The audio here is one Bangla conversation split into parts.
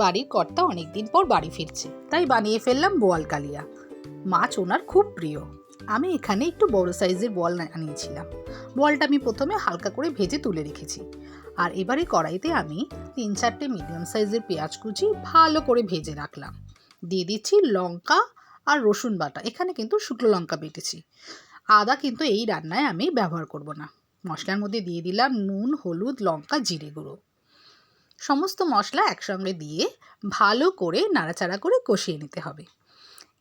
বাড়ির কর্তা অনেকদিন পর বাড়ি ফিরছে, তাই বানিয়ে ফেললাম বোয়াল কালিয়া। মাছ ওনার খুব প্রিয়। আমি এখানে একটু বড় সাইজের বোয়াল আনিয়েছিলাম। বোয়ালটা আমি প্রথমে হালকা করে ভেজে তুলে রেখেছি। আর এবারে কড়াইতে আমি 3-4টে মিডিয়াম সাইজের পেঁয়াজ কুচি ভালো করে ভেজে রাখলাম। দিয়ে দিচ্ছি লঙ্কা আর রসুন বাটা। এখানে কিন্তু শুকনো লঙ্কা বেটেছি। আদা কিন্তু এই রান্নায় আমি ব্যবহার করব না। মশলার মধ্যে দিয়ে দিলাম নুন, হলুদ, লঙ্কা, জিরে গুঁড়ো। সমস্ত মশলা একসঙ্গে দিয়ে ভালো করে নাড়াচাড়া করে কষিয়ে নিতে হবে।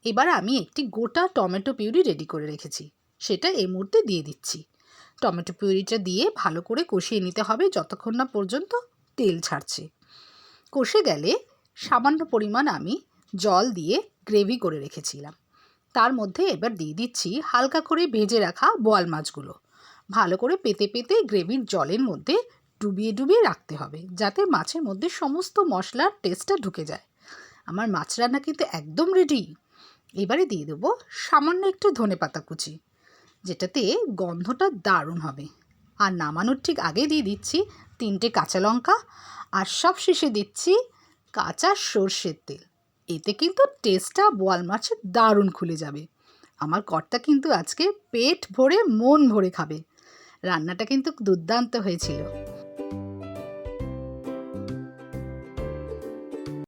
এবার আমি একটি গোটা টমেটো পিউরি রেডি করে রেখেছি, সেটা এই মুহূর্তে দিয়ে দিচ্ছি। টমেটো পিউরিটা দিয়ে ভালো করে কষিয়ে নিতে হবে যতক্ষণ না পর্যন্ত তেল ছাড়ছে। কষে গেলে সামান্য পরিমাণ আমি জল দিয়ে গ্রেভি করে রেখেছিলাম, তার মধ্যে এবার দিয়ে দিচ্ছি হালকা করে ভেজে রাখা বোয়াল মাছগুলো। ভালো করে পেতে পেতে গ্রেভির জলের মধ্যে ডুবিয়ে ডুবিয়ে রাখতে হবে, যাতে মাছের মধ্যে সমস্ত মশলার টেস্টটা ঢুকে যায়। আমার মাছ রান্না কিন্তু একদম রেডি। এবারে দিয়ে দেবো সামান্য একটু ধনেপাতা কুচি, যেটাতে গন্ধটা দারুণ হবে। আর নামানোর ঠিক আগে দিয়ে দিচ্ছি 3টে কাঁচা লঙ্কা, আর সব শেষে দিচ্ছি কাঁচা সর্ষের তেল। এতে কিন্তু টেস্টটা বোয়াল মাছের দারুণ খুলে যাবে। আমার কর্তা কিন্তু আজকে পেট ভরে মন ভরে খাবে। রান্নাটা কিন্তু দুর্দান্ত হয়েছিল।